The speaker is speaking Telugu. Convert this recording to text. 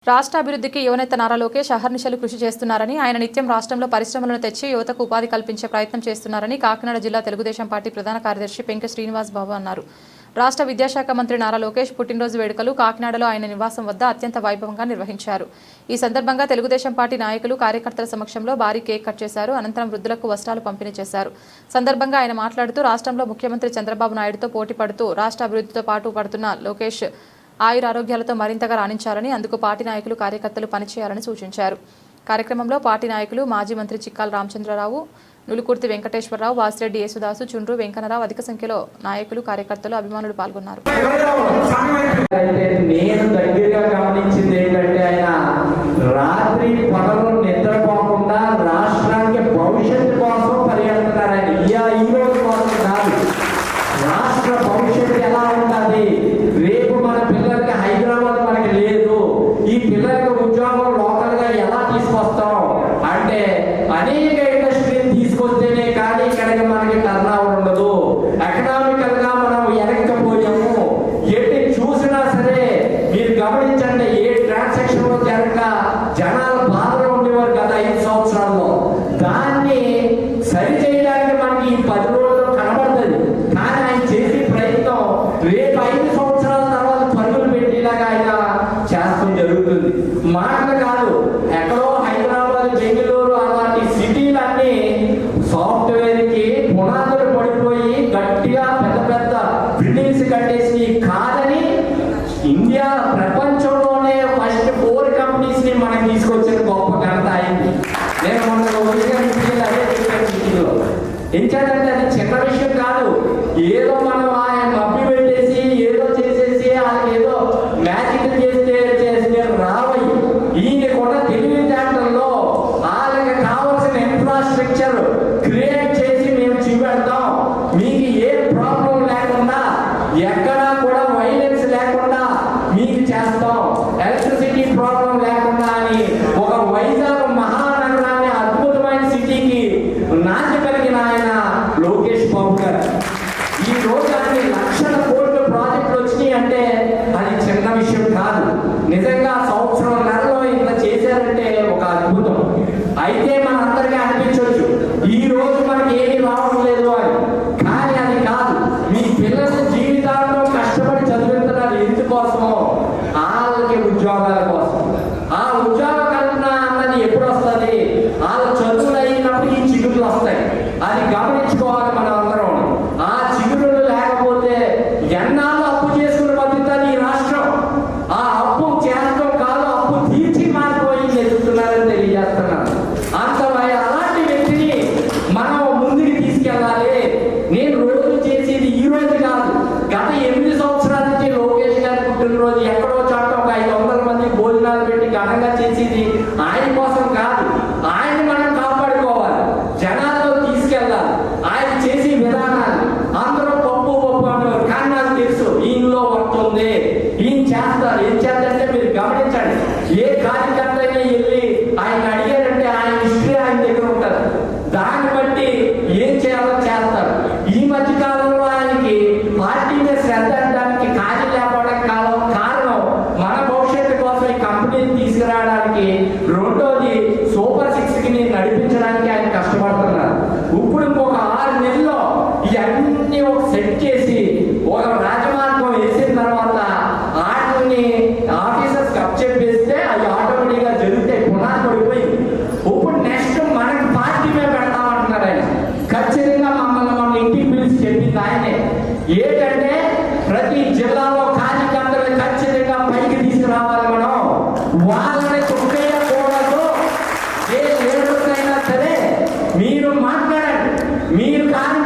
రాష్ట్ర అభివృద్ధికి యువనేత నారా లోకేష్ అహర్నిశలు కృషి చేస్తున్నారని, ఆయన నిత్యం రాష్ట్రంలో పరిశ్రమలను తెచ్చి యువతకు ఉపాధి కల్పించే ప్రయత్నం చేస్తున్నారని కాకినాడ జిల్లా తెలుగుదేశం పార్టీ ప్రధాన కార్యదర్శి పెంకె శ్రీనివాస్ బాబు అన్నారు. రాష్ట్ర విద్యాశాఖ మంత్రి నారా లోకేష్ పుట్టినరోజు వేడుకలు కాకినాడలో ఆయన నివాసం వద్ద అత్యంత వైభవంగా నిర్వహించారు. ఈ సందర్భంగా తెలుగుదేశం పార్టీ నాయకులు, కార్యకర్తల సమక్షంలో భారీ కేక్ కట్ చేశారు. అనంతరం వృద్ధులకు వస్త్రాలు పంపిణీ చేశారు. సందర్భంగా ఆయన మాట్లాడుతూ, రాష్ట్రంలో ముఖ్యమంత్రి చంద్రబాబు నాయుడుతో పోటీ పడుతూ రాష్ట్ర అభివృద్ధితో పాటు పడుతున్న లోకేష్ ఆయురారోగ్యాలతో మరింతగా రాణించాలని, అందుకు పార్టీ నాయకులు, కార్యకర్తలు పనిచేయాలని సూచించారు. కార్యక్రమంలో పార్టీ నాయకులు, మాజీ మంత్రి చిక్కాల రామచంద్రరావు, నులుకుర్తి వెంకటేశ్వరరావు, వాసిరెడ్డి యేసుదాసు, చుండ్రు వెంకన్నరావు, అధిక సంఖ్యలో నాయకులు, కార్యకర్తలు, అభిమానులు పాల్గొన్నారు. రాష్ట్ర భవిష్యత్తు ఎలా ఉంటుంది, రేపు మన పిల్లలకి హైదరాబాద్ మనకి లేదు, ఈ పిల్లలకి ఉద్యోగం లోకల్ గా ఎలా తీసుకొస్తాం అంటే అనేక ఇండస్ట్రీని తీసుకొస్తేనే కానీ ఇక్కడికి మనకి టర్న్ ఓవర్ ఉండదు. ఎకనామికల్ గా మనం వెనక్కిపోయాము. ఎన్ని చూసినా సరే మీరు గమనించండి, ఏ ట్రాన్సాక్షన్ లో జరగక జనాలు బాధలో ఉండేవారు గత 5 సంవత్సరాల్లో. దాన్ని సరి చేయడానికి మనకి ఈ 10 రోజులు కనబడుతుంది. కానీ ఆయన చేసే ప్రయత్నం రేపు 5 సంవత్సరాల తర్వాత పరుగులు పెట్టేలాగా ఆయన చేస్తాం జరుగుతుంది. మాటలు కాదు, ఎక్కడో హైదరాబాద్, బెంగళూరు అలాంటి సిటీలన్నీ సాఫ్ట్వేర్ కి పునాదులు పడిపోయి గట్టిగా పెద్ద పెద్ద బిల్డింగ్స్ కట్టేసి కాదని ఇండియా ప్రపంచంలోనే ఫస్ట్ 4 కంపెనీస్ ని మనం తీసుకొచ్చిన గొప్ప ఘనత అయింది. నేను మొన్న అదే సిటీలో ఎంచేతంటే అది చిన్న విషయం కాదు. ఏదో మనం ఆయన మబ్బి పెట్టేసి ఏదో చేసేసి వాళ్ళకి ఏదో మ్యాజిక్ చేస్తే రావయి. ఈయన కూడా తెలివితేటల్లో వాళ్ళకి కావాల్సిన ఇన్ఫ్రాస్ట్రక్చర్ క్రియేట్ చేసి మేము చూపెడతాం. మీకు ఏ ప్రాబ్లం లేకుండా, ఎక్కడా కూడా వైలెన్స్ లేకుండా మీకు చేస్తాం, ఎలక్ట్రిసిటీ ప్రాబ్లం లేకుండా అని ఒక వైజాగ్ మహానగరాన్ని అద్భుతమైన సిటీకి నాటి కలిగిన ఆయన లోకేష్ బాబు గారు. ఈ రోజు అన్ని లక్షల కోట్ల ప్రాజెక్టులు వచ్చినాయి అంటే అది చిన్న విషయం కాదు. నిజంగా సంవత్సరంన్నరలో ఇంత చేశారంటే ఒక అద్భుతం. అయితే మనందరికీ అనిపించవచ్చు ఈ రోజు మనకి ఏమీ రావడం లేదు అని. కానీ అది కాదు. మీ పిల్లల జీవితాల్లో కష్టపడి చదువుతున్నారు ఎందుకోసమో, వాళ్ళకి ఉద్యోగాల కోసం. ఆ ఉద్యోగ కల్పన అన్నది ఎప్పుడు వస్తుంది? వాళ్ళ చదువులు అయినప్పుడు ఈ చిగురులు వస్తాయి. అది గమనించుకోవాలి మనం అందరం. ఆ చిగురులు లేకపోతే ఎన్నాళ్ళు అప్పు చేసుకుని బతుకుతుంది ఈ రాష్ట్రం. ఆ అప్పు చేస్తాం కాదు, అప్పు తీర్చి మారిపోయి ఎదుగుతున్నారని తెలియజేస్తున్నాను. అలాంటి వ్యక్తిని మనం ముందుకు తీసుకెళ్ళాలి. నేను రోజు చేసేది ఈ రోజు కాదు, గత 8 సంవత్సరాల నుంచి లోకేష్ గారి పుట్టినరోజు ఎక్కడో చాట ఒక 500 మంది భోజనాలు పెట్టి ఘనంగా చేసేది ఆయన కోసం కాదు. ఆయన మనం కాపాడుకోవాలి, జనాల్లో తీసుకెళ్ళాలి. ఆయన చేసే విధానాలు అందరూ పప్పు అనేవారు, కానీ నాకు తెలుసు ఈయనలో వర్క్ ఉంది, ఈయన చేస్తారు. ఏం చేస్తారంటే మీరు గమనించండి, ఏ కార్యకర్త అయినా వెళ్ళి ఆయన అడిగారంటే ఆయన హిస్టరీ ఆయన దగ్గర ఉంటుంది. దాన్ని బట్టి ఏం చేయాలో చేస్తారు. ఈ మధ్య కాలంలో ఆయనకి పార్టీ మీద శ్రద్ధ అనడానికి ఖాళీ లేకపోవడానికి కారణం మన భవిష్యత్తు కోసం ఈ కంపెనీని తీసుకురావడానికి, రెండోది సూపర్ 6 కి నడిపించడానికి ఆయన కష్టపడుతున్నారు. ఇప్పుడు ఇంకొక 6 నెలల్లో ఇవన్నీ ఒక సెట్ చేసి ఒక రాజమార్గం వేసిన తర్వాత వాటిని ఆఫీసర్స్ కప్ చెప్పేస్తే అవి ఆటోమేటిక్గా జరుగుతాయి. పునాది పడిపోయింది. ఇప్పుడు నెక్స్ట్ మనకి పార్టీ మీద పెడతామంటున్నారు ఆయన. ఖచ్చితంగా మమ్మల్ని ఇంటికి పిలిచి చెప్పింది ఆయనే. ఏంటంటే ప్రతి జిల్లాలో కార్యకర్తలు ఖచ్చితంగా పైకి తీసుకురావాలి. మనం వాళ్ళని తొక్కేయకూడదు. ఏ లీడర్స్ అయినా సరే మీరు మాట్లాడండి, మీరు కానీ